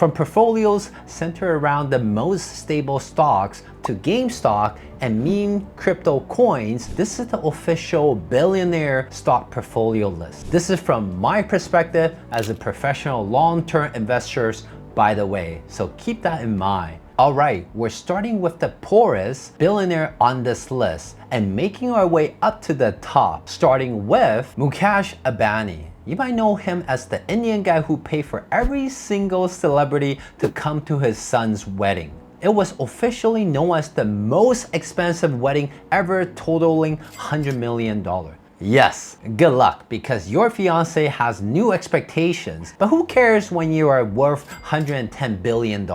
From portfolios centered around the most stable stocks to GameStop and meme crypto coins, this is the official Billionaire stock portfolio list. This is from my perspective as a professional long-term investor, by the way, so keep that in mind. Alright, we're starting with the poorest billionaire on this list and making our way up to the top, starting with Mukesh Ambani. You might know him as the Indian guy who paid for every single celebrity to come to his son's wedding. It was officially known as the most expensive wedding ever, totaling $100 million. Yes, good luck, because your fiance has new expectations, but who cares when you are worth $110 billion?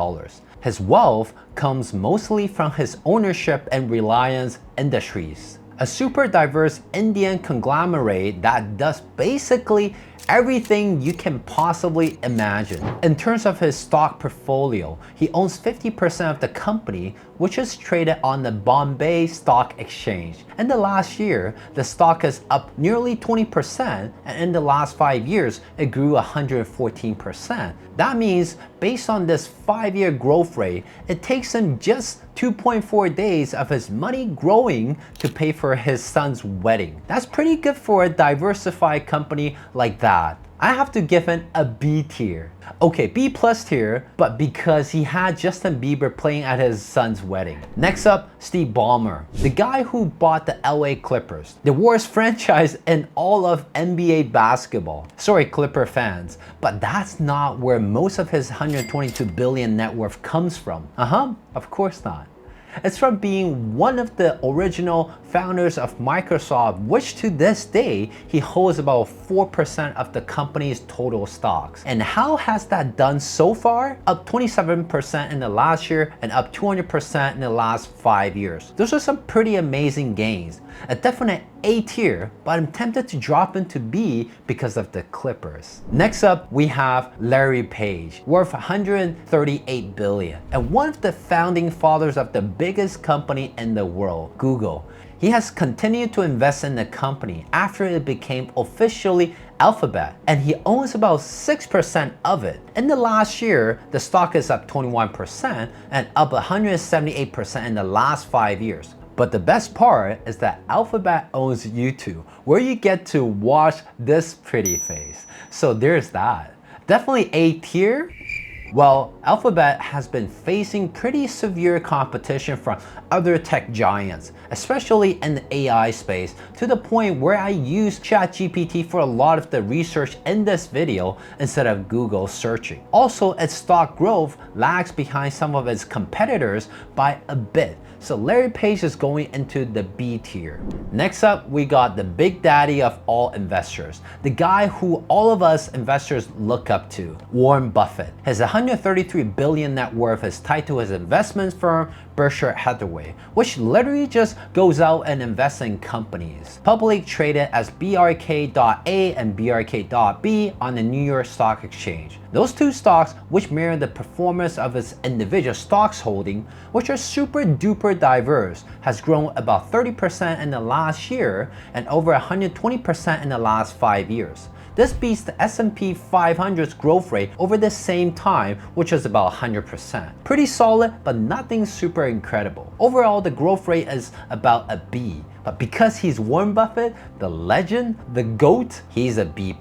His wealth comes mostly from his ownership and Reliance Industries, a super diverse Indian conglomerate that does basically everything you can possibly imagine. In terms of his stock portfolio, he owns 50% of the company, which is traded on the Bombay Stock Exchange. In the last year, the stock is up nearly 20%, and in the last 5 years, it grew 114%. That means, based on this 5-year growth rate, it takes him just 2.4 days of his money growing to pay for his son's wedding. That's pretty good for a diversified company like that. I have to give him a B tier. Okay, B plus tier, but because he had Justin Bieber playing at his son's wedding. Next up, Steve Ballmer, the guy who bought the LA Clippers, the worst franchise in all of NBA basketball. Sorry, Clipper fans, but that's not where most of his $122 billion net worth comes from. Of course not. It's from being one of the original founders of Microsoft, which to this day, he holds about 4% of the company's total stocks. And how has that done so far? Up 27% in the last year and up 200% in the last 5 years. Those are some pretty amazing gains. A definite A tier, but I'm tempted to drop into B because of the Clippers. Next up, we have Larry Page, worth $138 billion, and one of the founding fathers of the biggest company in the world, Google. He has continued to invest in the company after it became officially Alphabet, and he owns about 6% of it. In the last year, the stock is up 21% and up 178% in the last 5 years. But the best part is that Alphabet owns YouTube, where you get to watch this pretty face. So there's that. Definitely A tier. Well, Alphabet has been facing pretty severe competition from other tech giants, especially in the AI space, to the point where I use ChatGPT for a lot of the research in this video instead of Google searching. Also, its stock growth lags behind some of its competitors by a bit. So Larry Page is going into the B tier. Next up, we got the big daddy of all investors, the guy who all of us investors look up to, Warren Buffett. His $133 billion net worth is tied to his investment firm, Berkshire Hathaway, which literally just goes out and invests in companies. Publicly traded as BRK.A and BRK.B on the New York Stock Exchange. Those two stocks, which mirror the performance of its individual stocks holding, which are super duper diverse, has grown about 30% in the last year and over 120% in the last 5 years. This beats the S&P 500's growth rate over the same time, which is about 100%. Pretty solid, but nothing super incredible. Overall, the growth rate is about a B. But because he's Warren Buffett, the legend, the GOAT, he's a B+.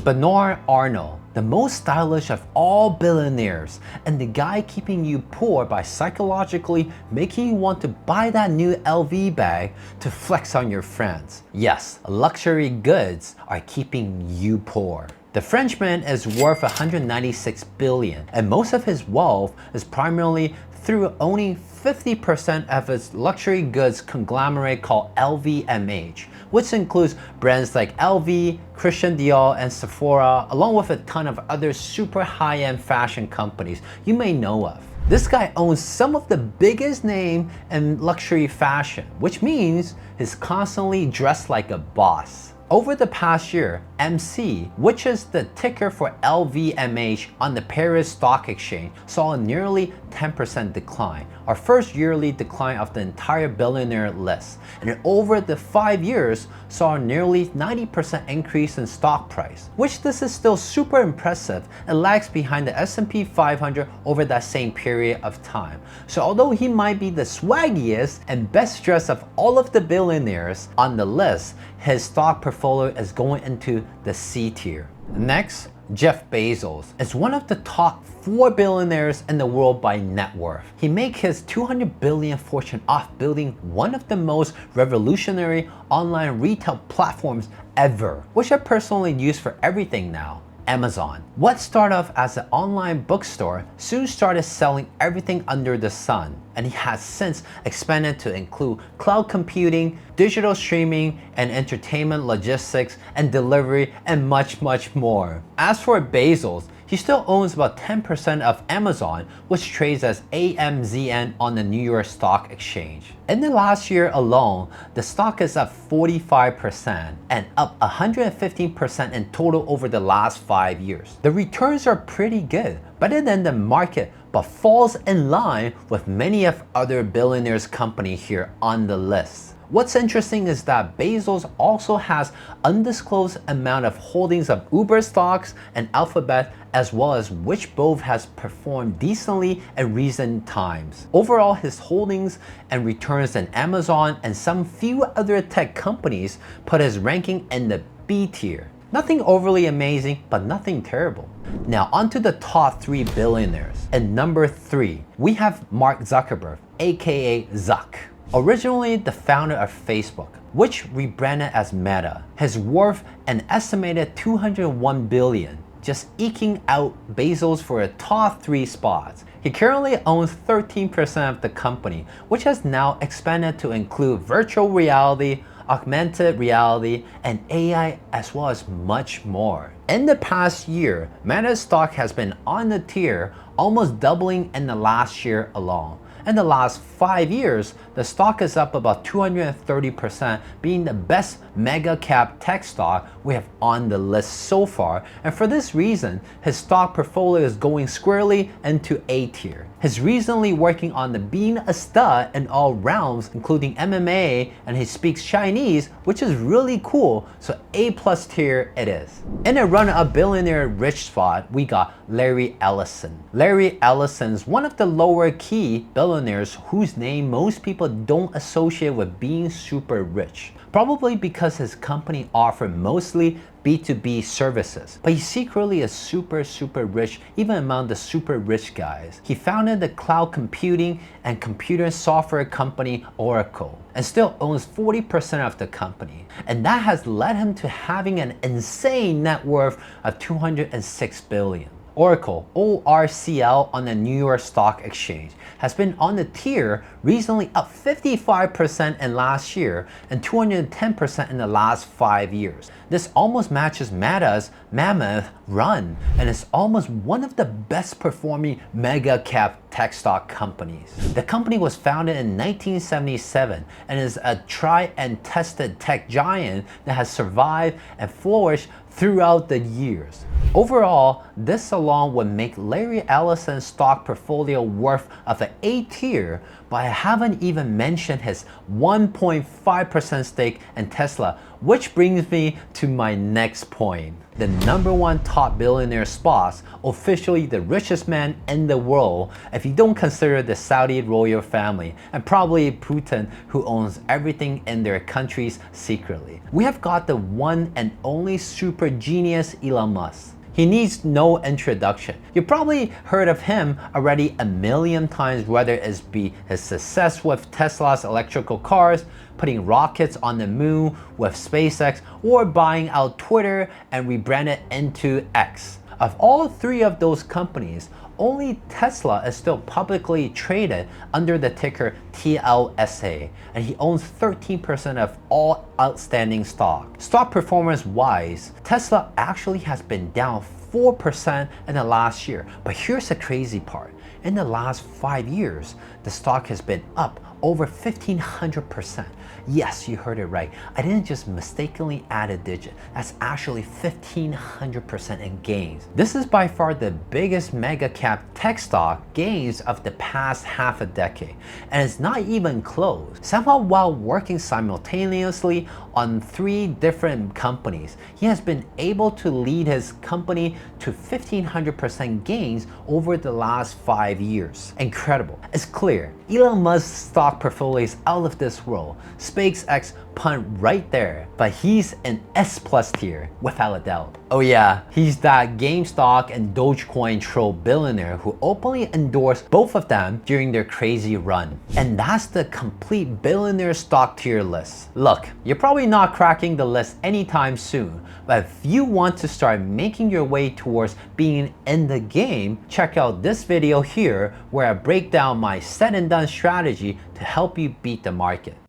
Bernard Arnault, the most stylish of all billionaires, and the guy keeping you poor by psychologically making you want to buy that new LV bag to flex on your friends. Yes, luxury goods are keeping you poor. The Frenchman is worth $196 billion, and most of his wealth is primarily through owning 50% of its luxury goods conglomerate called LVMH, which includes brands like LV, Christian Dior, and Sephora, along with a ton of other super high-end fashion companies you may know of. This guy owns some of the biggest names in luxury fashion, which means he's constantly dressed like a boss. Over the past year, MC, which is the ticker for LVMH on the Paris Stock Exchange, saw a nearly 10% decline, our first yearly decline of the entire billionaire list. And over the 5 years, saw a nearly 90% increase in stock price, which this is still super impressive and lags behind the S&P 500 over that same period of time. So although he might be the swaggiest and best dressed of all of the billionaires on the list, his stock portfolio is going into the C tier. Next, Jeff Bezos is one of the top 4 billionaires in the world by net worth. He made his 200 billion fortune off building one of the most revolutionary online retail platforms ever, which I personally use for everything now. Amazon. What started off as an online bookstore soon started selling everything under the sun, and he has since expanded to include cloud computing, digital streaming, and entertainment logistics and delivery, and much more. As for Bezos, he still owns about 10% of Amazon, which trades as AMZN on the New York Stock Exchange. In the last year alone, the stock is up 45% and up 115% in total over the last 5 years. The returns are pretty good, better than the market, but falls in line with many of other billionaires' companies here on the list. What's interesting is that Bezos also has undisclosed amount of holdings of Uber stocks and Alphabet, as well as which both has performed decently in recent times. Overall, his holdings and returns in Amazon and some few other tech companies put his ranking in the B tier. Nothing overly amazing, but nothing terrible. Now onto the top 3 billionaires. At number 3, we have Mark Zuckerberg, aka Zuck. Originally the founder of Facebook, which rebranded as Meta. His worth an estimated 201 billion, just eking out Bezos for a top 3 spots. He currently owns 13% of the company, which has now expanded to include virtual reality, augmented reality, and AI, as well as much more. In the past year, Meta's stock has been on the tier, almost doubling in the last year alone. In the last 5 years, the stock is up about 230%, being the best mega cap tech stock we have on the list so far. And for this reason, his stock portfolio is going squarely into A tier. He's recently working on being a stud in all realms, including MMA, and he speaks Chinese, which is really cool, so A+ tier it is. In a run-up billionaire rich spot, we got Larry Ellison. Larry Ellison's one of the lower key billionaires whose name most people don't associate with being super rich. Probably because his company offered mostly B2B services, but he secretly is super rich even among the super rich guys. He founded the cloud computing and computer software company Oracle and still owns 40% of the company, and that has led him to having an insane net worth of 206 billion. Oracle, ORCL, on the New York Stock Exchange has been on the tier, recently up 55% in last year and 210% in the last 5 years. This almost matches Meta's mammoth run and is almost one of the best performing mega cap tech stock companies. The company was founded in 1977 and is a tried and tested tech giant that has survived and flourished throughout the years. Overall, this alone would make Larry Ellison's stock portfolio worth of an A tier, but I haven't even mentioned his 1.5% stake in Tesla, which brings me to my next point. The number 1 top billionaire spots, officially the richest man in the world if you don't consider the Saudi royal family and probably Putin, who owns everything in their countries secretly. We have got the one and only super genius Elon Musk. He needs no introduction. You probably heard of him already a million times, whether it's be his success with Tesla's electrical cars, putting rockets on the moon with SpaceX, or buying out Twitter and rebrand it into X. Of all 3 of those companies, only Tesla is still publicly traded under the ticker TLSA, and he owns 13% of all outstanding stock. Stock performance wise, Tesla actually has been down 4% in the last year, but here's the crazy part. In the last 5 years, the stock has been up over 1,500%. Yes, you heard it right. I didn't just mistakenly add a digit. That's actually 1,500% in gains. This is by far the biggest mega cap tech stock gains of the past half a decade. And it's not even close. Somehow, while working simultaneously on 3 different companies, he has been able to lead his company to 1,500% gains over the last 5 years. Incredible. It's clear, Elon Musk's stock portfolio is out of this world. SpaceX punt right there, but he's an S+ tier, without a doubt. Oh yeah, he's that GameStop and Dogecoin troll billionaire who openly endorsed both of them during their crazy run. And that's the complete billionaire stock tier list. Look, you're probably not cracking the list anytime soon, but if you want to start making your way towards being in the game, check out this video here where I break down my said and done strategy to help you beat the market.